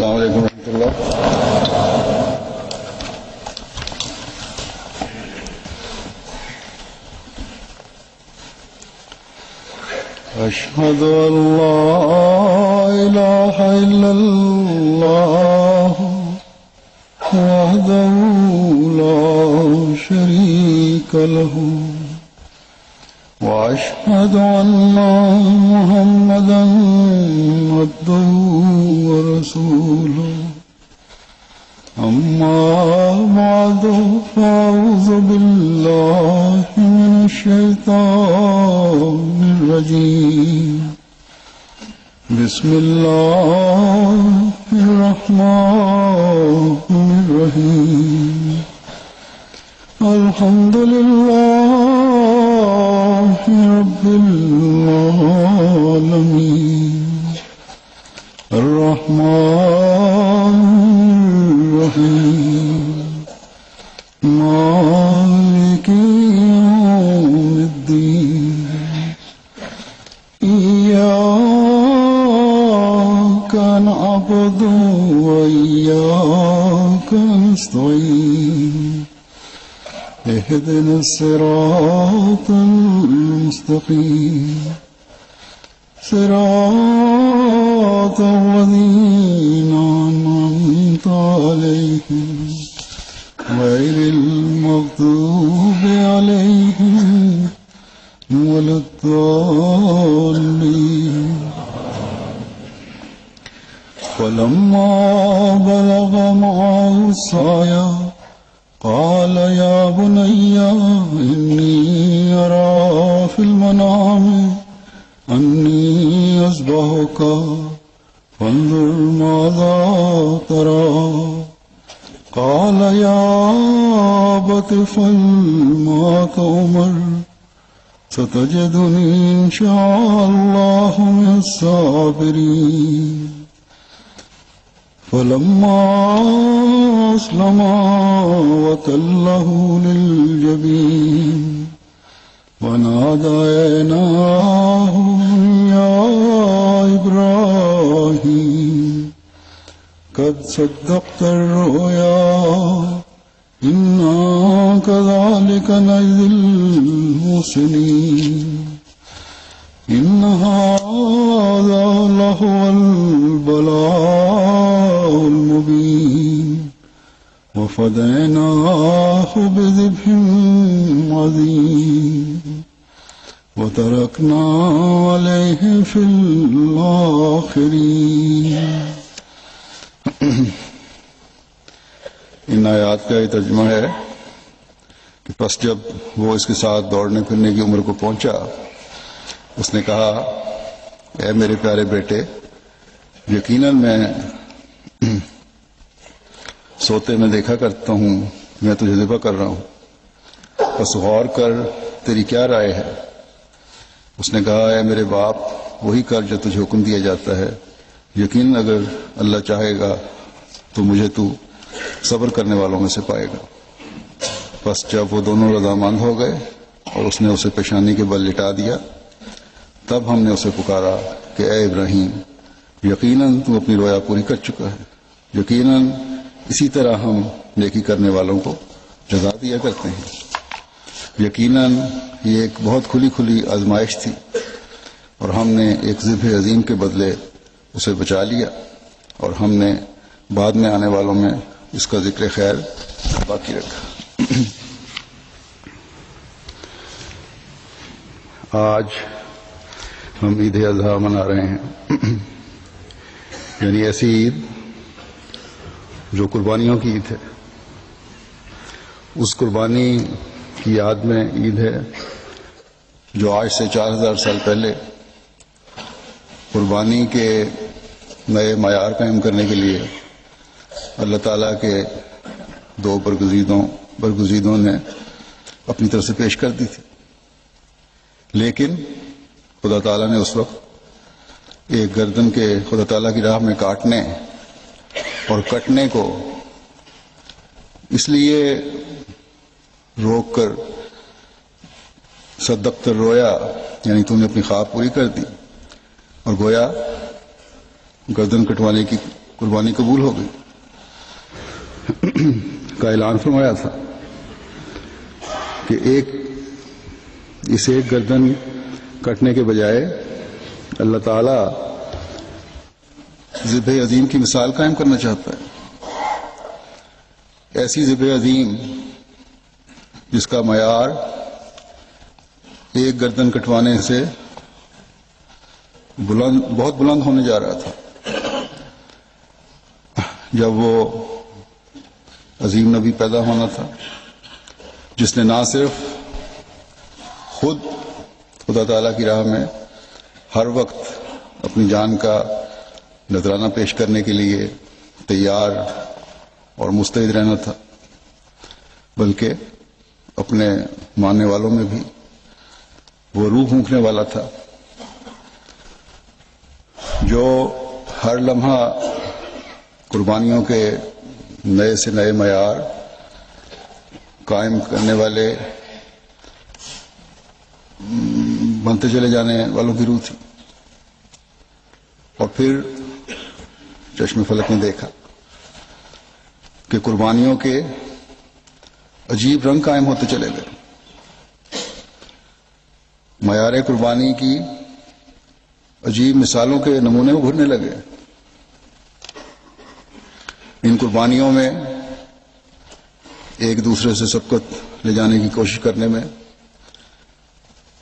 السلام علیکم ورحمۃ اللہ. اشہد ان لا الہ الا اللہ وحدہ لا شریک لہ واشہد ان محمدا عبدہ ورسولہ. اما بعد فاعوذ باللہ من الشیطان الرجیم. بسم اللہ الرحمن الرحیم. الحمد للہ رب العالمین الرحمن الرحیم مالک یوم الدین. إياك نعبد وإياك نستعين. اهدنا الصراط المستقيم صراط الذين أنعمت عليهم غير المغضوب عليهم ولا الضالين. فلما بلغ معه السعي قال يا بني إني أرى في المنام أني أذبحك فانظر ماذا ترى. قال يا أبت افعل ما تؤمر ستجدني إن شاء الله من الصابرين. فلما أسلما وتله للجبين وناديناه يا إبراهيم قد صدقت الرؤيا إنا كذلك نجزي المحسنين. إن هذا لهو البلاء المبين وفديناه بذبح عظيم وتركنا عليه في الآخرين. ان آیات کا یہ ترجمہ ہے کہ پس جب وہ اس کے ساتھ دوڑنے پھرنے کی عمر کو پہنچا اس نے کہا اے میرے پیارے بیٹے یقیناً میں سوتے میں دیکھا کرتا ہوں میں تجھے ذبح کر رہا ہوں بس غور کر تیری کیا رائے ہے. اس نے کہا اے میرے باپ وہی کر جو تجھے حکم دیا جاتا ہے یقیناً اگر اللہ چاہے گا تو مجھے تو صبر کرنے والوں میں سے پائے گا. بس جب وہ دونوں رضامند ہو گئے اور اس نے اسے پیشانی کے بل لٹا دیا تب ہم نے اسے پکارا کہ اے ابراہیم یقیناً تو اپنی رویا پوری کر چکا ہے. یقیناً اسی طرح ہم نیکی کرنے والوں کو جزا دیا کرتے ہیں. یقیناً یہ ایک بہت کھلی آزمائش تھی اور ہم نے ایک ذبح عظیم کے بدلے اسے بچا لیا اور ہم نے بعد میں آنے والوں میں اس کا ذکر خیر باقی رکھا. آج ہم عید اضحیٰ منا رہے ہیں یعنی ایسی عید جو قربانیوں کی عید ہے. اس قربانی کی یاد میں عید ہے جو آج سے 4000 سال پہلے قربانی کے نئے معیار قائم کرنے کے لیے اللہ تعالیٰ کے دو برگزیدوں نے اپنی طرف سے پیش کر دی تھی. لیکن خدا تعالیٰ نے اس وقت ایک گردن کے خدا تعالیٰ کی راہ میں کاٹنے اور کٹنے کو اس لیے روک کر صدقت رویا یعنی تو نے اپنی خواب پوری کر دی اور گویا گردن کٹوانے کی قربانی قبول ہو گئی کا اعلان فرمایا تھا کہ اس ایک گردن کٹنے کے بجائے اللہ تعالی ذبح عظیم کی مثال قائم کرنا چاہتا ہے، ایسی ذبح عظیم جس کا معیار ایک گردن کٹوانے سے بہت بلند ہونے جا رہا تھا۔ جب وہ عظیم نبی پیدا ہونا تھا جس نے نہ صرف خود خدا تعالیٰ کی راہ میں ہر وقت اپنی جان کا نذرانہ پیش کرنے کے لیے تیار اور مستعد رہنا تھا، بلکہ اپنے ماننے والوں میں بھی وہ روح پھونکنے والا تھا جو ہر لمحہ قربانیوں کے نئے سے نئے معیار قائم کرنے والے بنتے چلے جانے والوں کی روح تھی۔ اور پھر چشم فلک نے دیکھا کہ قربانیوں کے عجیب رنگ قائم ہوتے چلے گئے، معیار قربانی کی عجیب مثالوں کے نمونے ابھرنے لگے۔ ان قربانیوں میں ایک دوسرے سے سبقت لے جانے کی کوشش کرنے میں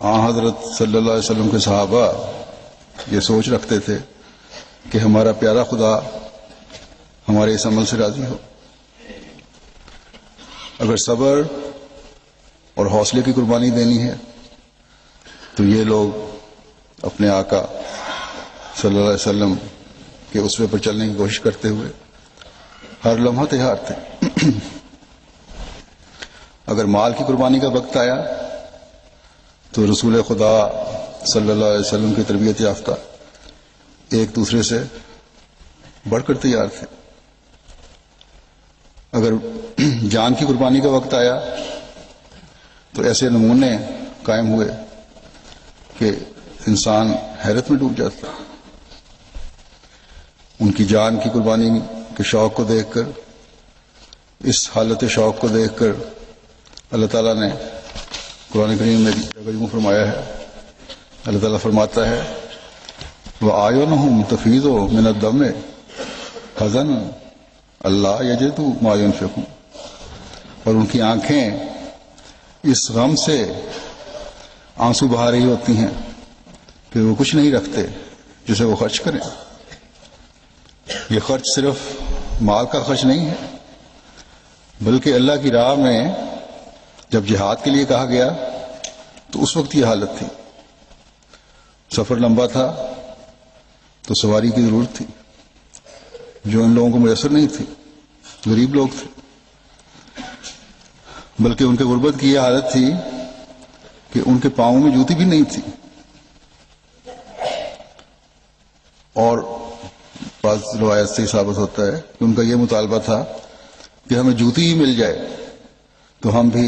حضرت صلی اللہ علیہ وسلم کے صحابہ یہ سوچ رکھتے تھے کہ ہمارا پیارا خدا ہمارے اس عمل سے راضی ہو۔ اگر صبر اور حوصلے کی قربانی دینی ہے تو یہ لوگ اپنے آقا صلی اللہ علیہ وسلم کے اسوے پر چلنے کی کوشش کرتے ہوئے ہر لمحہ تیار تھے۔ اگر مال کی قربانی کا وقت آیا تو رسول خدا صلی اللہ علیہ وسلم کی تربیت یافتہ ایک دوسرے سے بڑھ کر تیار تھے۔ اگر جان کی قربانی کا وقت آیا تو ایسے نمونے قائم ہوئے کہ انسان حیرت میں ڈوب جاتا۔ ان کی جان کی قربانی کے شوق کو دیکھ کر، اس حالت شوق کو دیکھ کر اللہ تعالیٰ نے قرآن کریم میں ترجمہ فرمایا ہے۔ اللہ تعالیٰ فرماتا ہے وَأَعْيُنُهُمْ تَفِيضُ مِنَ الدَّمْعِ حَزَنًا أَلَّا يَجِدُوا مَا يُنْفِقُونَ، اور ان کی آنکھیں اس غم سے آنسو بہا رہی ہوتی ہیں کہ وہ کچھ نہیں رکھتے جسے وہ خرچ کریں۔ یہ خرچ صرف مال کا خرچ نہیں ہے، بلکہ اللہ کی راہ میں جب جہاد کے لیے کہا گیا تو اس وقت یہ حالت تھی۔ سفر لمبا تھا تو سواری کی ضرورت تھی جو ان لوگوں کو میسر نہیں تھی، غریب لوگ تھے، بلکہ ان کے غربت کی یہ حالت تھی کہ ان کے پاؤں میں جوتی بھی نہیں تھی، اور بعض روایت سے ثابت ہوتا ہے کہ ان کا یہ مطالبہ تھا کہ ہمیں جوتی ہی مل جائے تو ہم بھی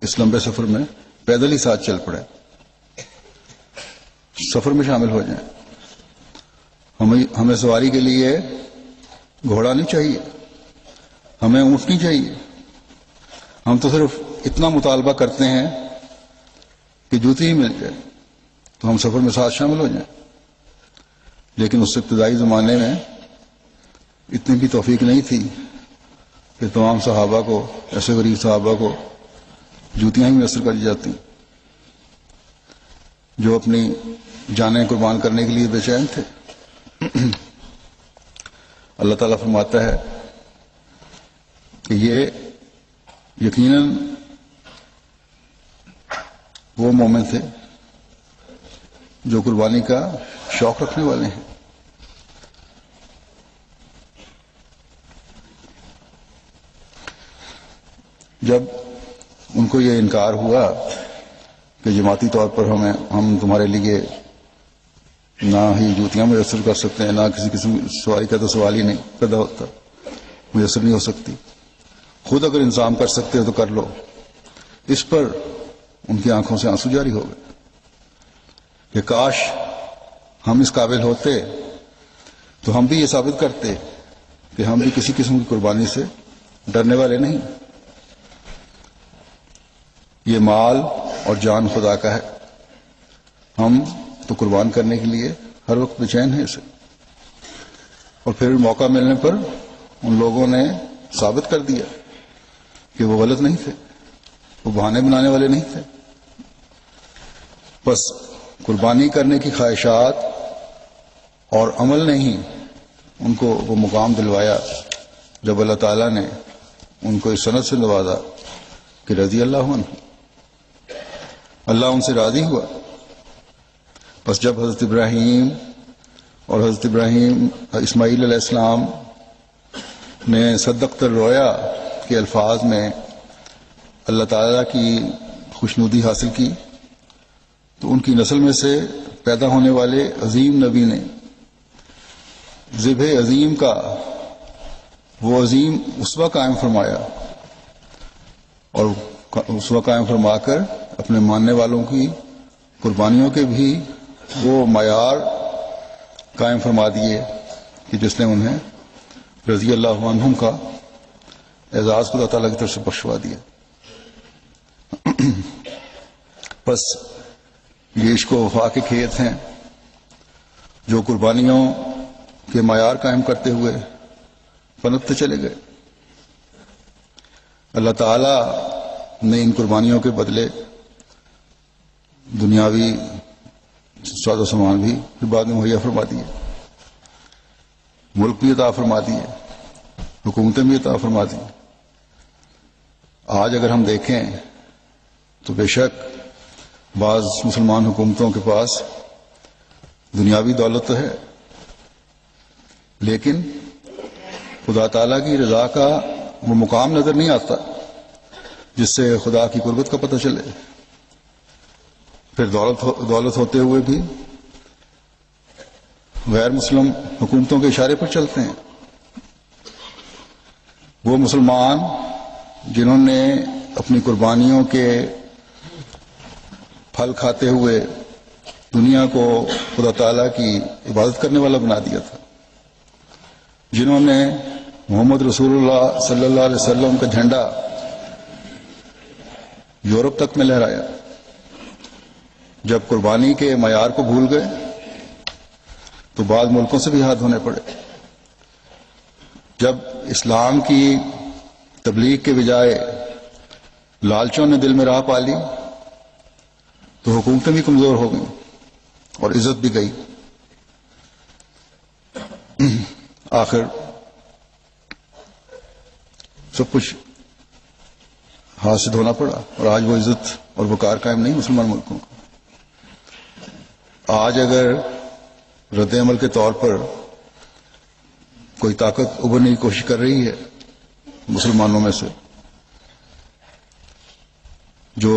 اس لمبے سفر میں پیدل ہی ساتھ چل پڑے، سفر میں شامل ہو جائیں۔ ہمیں سواری کے لیے گھوڑا نہیں چاہیے، ہمیں اونٹ نہیں چاہیے، ہم تو صرف اتنا مطالبہ کرتے ہیں کہ جوتی ہی مل جائے تو ہم سفر میں ساتھ شامل ہو جائیں۔ لیکن اس ابتدائی زمانے میں اتنی بھی توفیق نہیں تھی کہ تمام صحابہ کو، ایسے غریب صحابہ کو جوتیاں ہی میسر کر دی جاتی جو اپنی جانیں قربان کرنے کے لیے بے چین تھے۔ اللہ تعالیٰ فرماتا ہے کہ یہ یقیناً وہ مومن تھے جو قربانی کا شوق رکھنے والے ہیں۔ جب ان کو یہ انکار ہوا کہ جماعتی طور پر ہم تمہارے لیے نہ ہی جوتیاں میسر کر سکتے ہیں، نہ کسی قسم کی سواری کا تو سوال ہی نہیں پیدا ہوتا، میسر نہیں ہو سکتی، خود اگر انتظام کر سکتے ہو تو کر لو، اس پر ان کی آنکھوں سے آنسو جاری ہو گئے کہ کاش ہم اس قابل ہوتے تو ہم بھی یہ ثابت کرتے کہ ہم بھی کسی قسم کی قربانی سے ڈرنے والے نہیں. یہ مال اور جان خدا کا ہے، ہم تو قربان کرنے کے لیے ہر وقت بے چین ہیں اسے. اور پھر موقع ملنے پر ان لوگوں نے ثابت کر دیا کہ وہ غلط نہیں تھے، وہ بہانے بنانے والے نہیں تھے. بس قربانی کرنے کی خواہشات اور عمل نے ہی ان کو وہ مقام دلوایا جب اللہ تعالیٰ نے ان کو اس سند سے نوازا کہ رضی اللہ عنہ، اللہ ان سے راضی ہوا. بس جب حضرت ابراہیم اور حضرت اسماعیل علیہ السلام نے صدقت الرؤیا کے الفاظ میں اللہ تعالیٰ کی خوشنودی حاصل کی تو ان کی نسل میں سے پیدا ہونے والے عظیم نبی نے ذبح عظیم کا وہ عظیم اسوہ قائم فرمایا، اور اسوہ قائم فرما کر اپنے ماننے والوں کی قربانیوں کے بھی وہ معیار قائم فرما دیے کہ جس نے انہیں رضی اللہ عنہم کا اعزاز خدا تعالیٰ کی طرف سے بخشوا دیا. بس یہ عشق و وفا کے کھیت ہیں جو قربانیوں کے معیار قائم کرتے ہوئے پنپتے چلے گئے. اللہ تعالیٰ نے ان قربانیوں کے بدلے دنیاوی ساز و سامان بھی بعد میں مہیا فرما دیے، ملک بھی عطا فرما دیے، حکومتیں بھی عطا فرما دی. آج اگر ہم دیکھیں تو بے شک بعض مسلمان حکومتوں کے پاس دنیاوی دولت تو ہے، لیکن خدا تعالیٰ کی رضا کا وہ مقام نظر نہیں آتا جس سے خدا کی قربت کا پتہ چلے. پھر دولت ہوتے ہوئے بھی غیر مسلم حکومتوں کے اشارے پر چلتے ہیں. وہ مسلمان جنہوں نے اپنی قربانیوں کے پھل کھاتے ہوئے دنیا کو خدا تعالیٰ کی عبادت کرنے والا بنا دیا تھا، جنہوں نے محمد رسول اللہ صلی اللہ علیہ وسلم کا جھنڈا یورپ تک میں لہرایا، جب قربانی کے معیار کو بھول گئے تو بعض ملکوں سے بھی ہاتھ دھونے پڑے. جب اسلام کی تبلیغ کے بجائے لالچوں نے دل میں راہ پا لی تو حکومتیں بھی کمزور ہو گئیں اور عزت بھی گئی. آخر سب کچھ ہاتھ سے دھونا پڑا اور آج وہ عزت اور وقار قائم نہیں مسلمان ملکوں کو. آج اگر رد عمل کے طور پر کوئی طاقت ابھرنے کی کوشش کر رہی ہے مسلمانوں میں سے جو